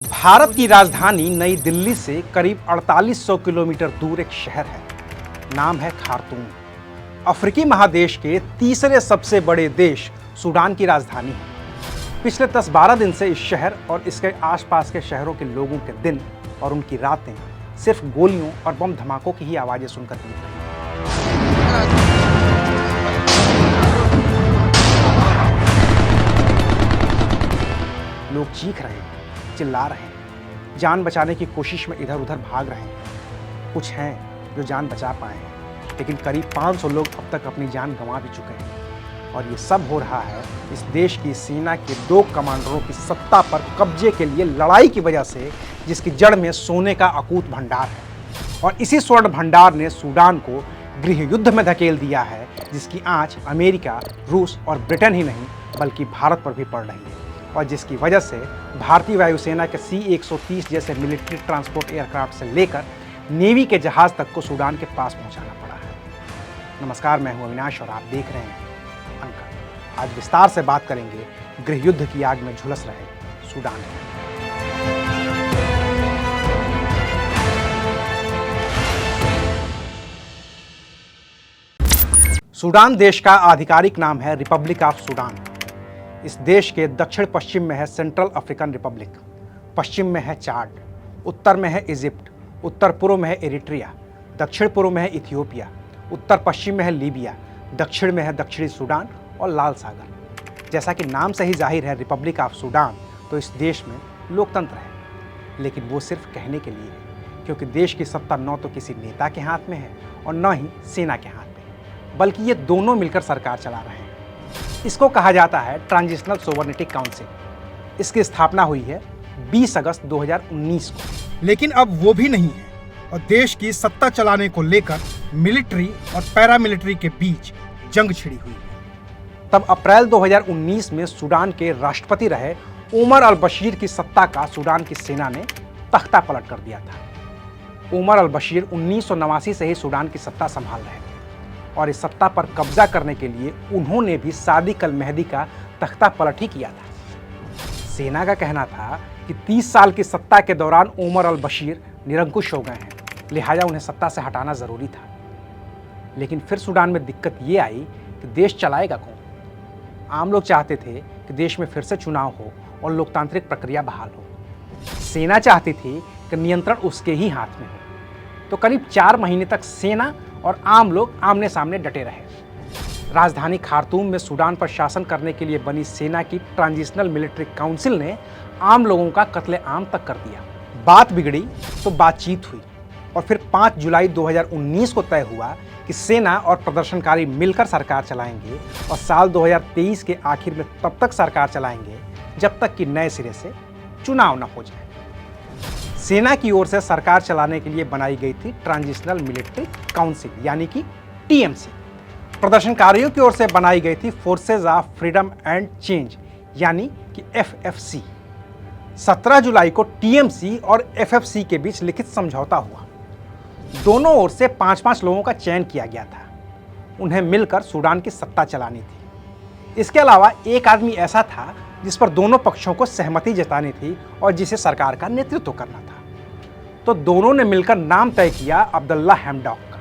भारत की राजधानी नई दिल्ली से करीब 4800 किलोमीटर दूर एक शहर है। नाम है खार्तूम। अफ्रीकी महादेश के तीसरे सबसे बड़े देश सूडान की राजधानी है। पिछले 10-12 दिन से इस शहर और इसके आसपास के शहरों के लोगों के दिन और उनकी रातें सिर्फ गोलियों और बम धमाकों की ही आवाजें सुनकर बीत रही हैं। लोग चीख रहे हैं, चिल्ला रहे हैं, जान बचाने की कोशिश में इधर उधर भाग रहे हैं। कुछ हैं जो जान बचा पाए हैं, लेकिन करीब 500 लोग अब तक अपनी जान गंवा भी चुके हैं। और ये सब हो रहा है इस देश की सेना के 2 कमांडरों की सत्ता पर कब्जे के लिए लड़ाई की वजह से, जिसकी जड़ में सोने का अकूत भंडार है। और इसी स्वर्ण भंडार ने सूडान को गृह युद्ध में धकेल दिया है, जिसकी आंच अमेरिका, रूस और ब्रिटेन ही नहीं बल्कि भारत पर भी पड़ रही है, और जिसकी वजह से भारतीय वायुसेना के C-130 जैसे मिलिट्री ट्रांसपोर्ट एयरक्राफ्ट से लेकर नेवी के जहाज तक को सूडान के पास पहुंचाना पड़ा है। नमस्कार, मैं हूं अविनाश और आप देख रहे हैं अंकर। आज विस्तार से बात करेंगे गृह युद्ध की आग में झुलस रहे सूडान में। सूडान देश का आधिकारिक नाम है रिपब्लिक ऑफ सूडान। इस देश के दक्षिण पश्चिम में है सेंट्रल अफ्रीकन रिपब्लिक, पश्चिम में है चाड, उत्तर में है इजिप्ट, उत्तर पूर्व में है एरिट्रिया, दक्षिण पूर्व में है इथियोपिया, उत्तर पश्चिम में है लीबिया, दक्षिण में है दक्षिणी सूडान और लाल सागर। जैसा कि नाम से ही जाहिर है रिपब्लिक ऑफ सूडान, तो इस देश में लोकतंत्र है, लेकिन वो सिर्फ कहने के लिए है, क्योंकि देश की सत्ता न तो किसी नेता के हाथ में है और न ही सेना के हाथ में, बल्कि ये दोनों मिलकर सरकार चला रहे हैं। इसको कहा जाता है ट्रांजिशनल सोवर्निटी काउंसिल। इसकी स्थापना हुई है 20 अगस्त 2019 को। लेकिन अब वो भी नहीं है और देश की सत्ता चलाने को लेकर मिलिट्री और पैरामिलिट्री के बीच जंग छिड़ी हुई है। तब अप्रैल 2019 में सूडान के राष्ट्रपति रहे उमर अल बशीर की सत्ता का सूडान की सेना ने तख्ता पलट कर दिया था। उमर अल बशीर 1989 से ही सूडान की सत्ता संभाल रहे थे और इस सत्ता पर कब्जा करने के लिए उन्होंने भी सादिक अल मेहदी का तख्ता पलट ही किया था। सेना का कहना था कि 30 साल की सत्ता के दौरान उमर अल बशीर निरंकुश हो गए हैं, लिहाजा उन्हें सत्ता से हटाना जरूरी था। लेकिन फिर सूडान में दिक्कत ये आई कि देश चलाएगा कौन। आम लोग चाहते थे कि देश में फिर से चुनाव हो और लोकतांत्रिक प्रक्रिया बहाल हो। सेना चाहती थी कि नियंत्रण उसके ही हाथ में हो। तो करीब 4 महीने तक सेना और आम लोग आमने सामने डटे रहे। राजधानी खार्तूम में सूडान पर शासन करने के लिए बनी सेना की ट्रांजिशनल मिलिट्री काउंसिल ने आम लोगों का कत्ले आम तक कर दिया। बात बिगड़ी तो बातचीत हुई और फिर 5 जुलाई 2019 को तय हुआ कि सेना और प्रदर्शनकारी मिलकर सरकार चलाएंगे और साल 2023 के आखिर में तब तक सरकार चलाएंगे जब तक कि नए सिरे से चुनाव न हो जाए। सेना की ओर से सरकार चलाने के लिए बनाई गई थी ट्रांजिशनल मिलिट्री काउंसिल यानी कि TMC। प्रदर्शनकारियों की ओर से बनाई गई थी forces of freedom and change यानी कि FFC। 17 जुलाई को TMC और FFC के बीच लिखित समझौता हुआ। दोनों ओर से 5-5 लोगों का चयन किया गया था। उन्हें मिलकर सूडान की सत्ता चलानी थी। इसके अलावा एक आदमी ऐसा था जिस पर दोनों पक्षों को सहमति जतानी थी और जिसे सरकार का नेतृत्व करना था। तो दोनों ने मिलकर नाम तय किया अब्दुल्ला हैमडॉक का।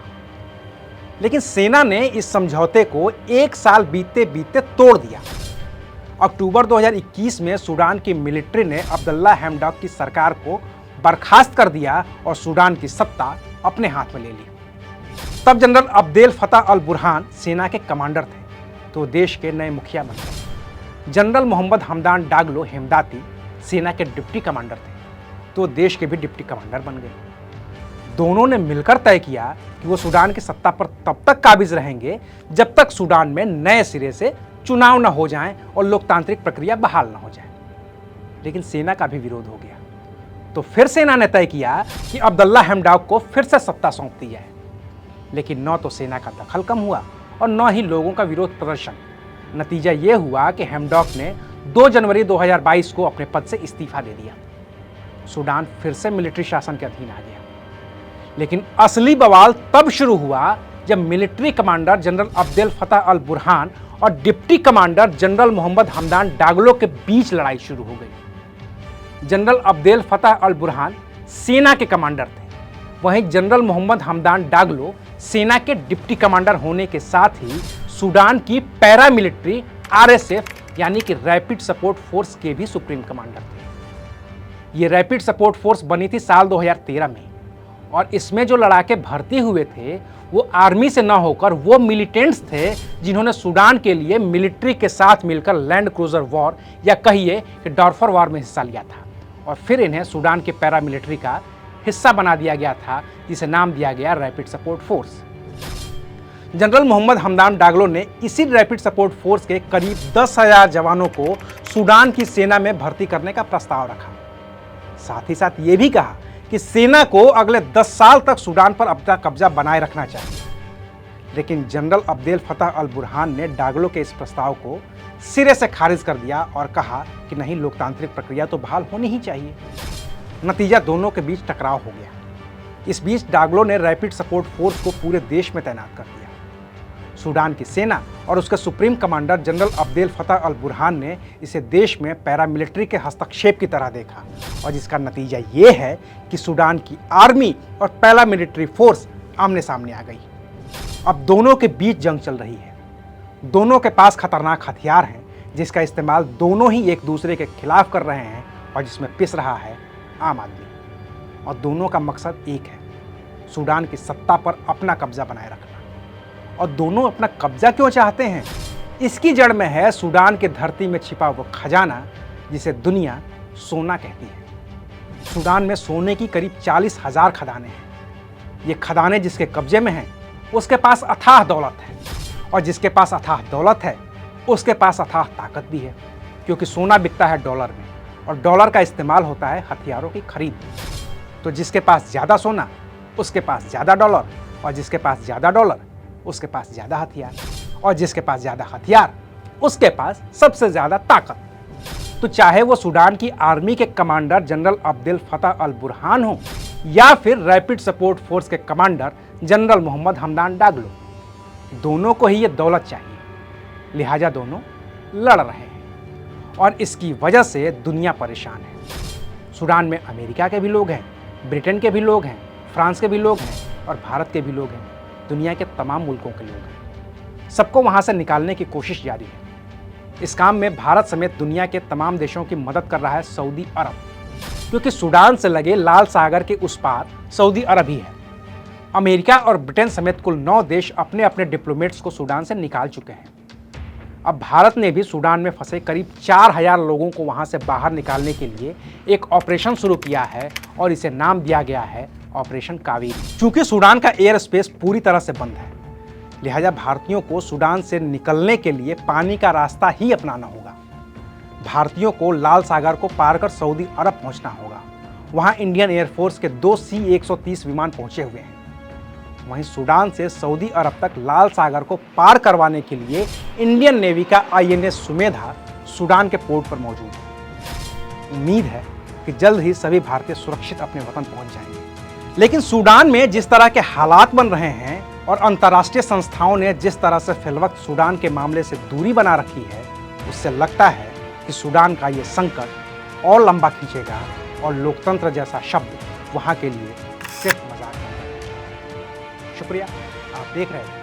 लेकिन सेना ने इस समझौते को 1 साल बीतते बीतते तोड़ दिया। अक्टूबर 2021 में सूडान की मिलिट्री ने अब्दुल्ला हैमडॉक की सरकार को बर्खास्त कर दिया और सूडान की सत्ता अपने हाथ में ले ली। तब general Abdel Fattah al Burhan सेना के कमांडर थे, तो देश के नए मुखिया बन गए। जनरल मोहम्मद हमदान डागलो हेमदाती सेना के डिप्टी कमांडर थे, तो देश के भी डिप्टी कमांडर बन गए। दोनों ने मिलकर तय किया कि वो सूडान की सत्ता पर तब तक काबिज रहेंगे जब तक सूडान में नए सिरे से चुनाव न हो जाएं और लोकतांत्रिक प्रक्रिया बहाल न हो जाए। लेकिन सेना का भी विरोध हो गया, तो फिर सेना ने तय किया कि अब्दुल्ला हैमडॉक को फिर से सत्ता सौंप दी जाए। लेकिन न तो सेना का दखल कम हुआ और न ही लोगों का विरोध प्रदर्शन। नतीजा यह हुआ कि हैमडॉक ने 2 जनवरी 2022 को अपने पद से इस्तीफा दे दिया। सूडान फिर से मिलिट्री शासन के अधीन आ गया। लेकिन असली बवाल तब शुरू हुआ जब military commander general Abdel Fattah al Burhan और deputy commander General Mohamed Hamdan Dagalo के बीच लड़ाई शुरू हो गई। General Abdel Fattah al Burhan सेना के कमांडर थे। वहीं जनरल मोहम्मद हमदान डागलो सेना के डिप्टी कमांडर होने के साथ ही सूडान की पैरामिलिट्री RSF यानी कि रैपिड सपोर्ट फोर्स के भी सुप्रीम कमांडर थे। ये रैपिड सपोर्ट फोर्स बनी थी साल 2013 में और इसमें जो लड़ाके भर्ती हुए थे वो आर्मी से ना होकर वो मिलिटेंट्स थे जिन्होंने सूडान के लिए मिलिट्री के साथ मिलकर लैंड क्रूजर वॉर या कहिए कि डार्फर वॉर में हिस्सा लिया था और फिर इन्हें सूडान के पैरामिलिट्री का हिस्सा बना दिया गया था, जिसे नाम दिया गया Rapid Support Force. General Mohamed Hamdan Dagalo ने इसी रैपिड सपोर्ट फोर्स के करीब 10,000 जवानों को सूडान की सेना में भर्ती करने का प्रस्ताव रखा। साथ ही साथ ये भी कहा कि सेना को अगले 10 साल तक सूडान पर अपना कब्जा बनाए रखना चाहिए। लेकिन general Abdel Fattah al Burhan ने डागलो के इस प्रस्ताव को सिरे से खारिज कर दिया और कहा कि नहीं, लोकतांत्रिक प्रक्रिया तो बहाल होनी ही चाहिए। नतीजा दोनों के बीच टकराव हो गया। इस बीच डागलो ने रैपिड सपोर्ट फोर्स को पूरे देश में तैनात कर दिया। सूडान की सेना और उसके supreme commander general Abdel Fattah al Burhan ने इसे देश में पैरामिलिट्री के हस्तक्षेप की तरह देखा और जिसका नतीजा ये है कि सूडान की आर्मी और पैरामिलिट्री फोर्स आमने सामने आ गई। अब दोनों के बीच जंग चल रही है। दोनों के पास खतरनाक हथियार हैं जिसका इस्तेमाल दोनों ही एक दूसरे के खिलाफ कर रहे हैं और जिसमें पिस रहा है आम आदमी। और दोनों का मकसद एक है, सूडान की सत्ता पर अपना कब्जा बनाए रखना। और दोनों अपना कब्जा क्यों चाहते हैं? इसकी जड़ में है सूडान की धरती में छिपा वो खजाना जिसे दुनिया सोना कहती है। सूडान में सोने की करीब 40,000 खदानें हैं। ये खदानें जिसके कब्जे में हैं उसके पास अथाह दौलत है और जिसके पास अथाह दौलत है उसके पास अथाह ताकत भी है, क्योंकि सोना बिकता है डॉलर में और डॉलर का इस्तेमाल होता है हथियारों की खरीद में। तो जिसके पास ज़्यादा सोना उसके पास ज़्यादा डॉलर और जिसके पास ज़्यादा डॉलर उसके पास ज़्यादा हथियार और जिसके पास ज़्यादा हथियार उसके पास सबसे ज़्यादा ताकत। तो चाहे वो सूडान की आर्मी के commander general Abdel Fattah al Burhan हो या फिर रैपिड सपोर्ट फोर्स के कमांडर जनरल मोहम्मद हमदान डागलो, दोनों को ही ये दौलत चाहिए, लिहाजा दोनों लड़ रहे हैं और इसकी वजह से दुनिया परेशान है। सूडान में अमेरिका के भी लोग हैं, ब्रिटेन के भी लोग हैं, फ्रांस के भी लोग हैं और भारत के भी लोग हैं। दुनिया के तमाम मुल्कों के लोग हैं। सबको वहाँ से निकालने की कोशिश जारी है। इस काम में भारत समेत दुनिया के तमाम देशों की मदद कर रहा है सऊदी अरब, क्योंकि सूडान से लगे लाल सागर के उस पार सऊदी अरब ही है। अमेरिका और ब्रिटेन समेत कुल 9 देश अपने अपने डिप्लोमेट्स को सूडान से निकाल चुके हैं। अब भारत ने भी सूडान में फंसे करीब 4,000 लोगों को वहां से बाहर निकालने के लिए एक ऑपरेशन शुरू किया है और इसे नाम दिया गया है ऑपरेशन कावेरी। चूंकि सूडान का एयर स्पेस पूरी तरह से बंद है, लिहाजा भारतीयों को सूडान से निकलने के लिए पानी का रास्ता ही अपनाना होगा। भारतीयों को लाल सागर को पार कर सऊदी अरब पहुंचना होगा। वहां इंडियन एयरफोर्स के 2 C-130 विमान पहुंचे हुए हैं। वहीं सूडान से सऊदी अरब तक लाल सागर को पार करवाने के लिए इंडियन नेवी का INS सुमेधा सूडान के पोर्ट पर मौजूद है। उम्मीद है कि जल्द ही सभी भारतीय सुरक्षित अपने वतन पहुंच जाएंगे। लेकिन सूडान में जिस तरह के हालात बन रहे हैं और अंतर्राष्ट्रीय संस्थाओं ने जिस तरह से फिलवक्त सूडान के मामले से दूरी बना रखी है, उससे लगता है कि सूडान का ये संकट और लंबा खींचेगा और लोकतंत्र जैसा शब्द वहां के लिए सिर्फ मजाक है। शुक्रिया, आप देख रहे हैं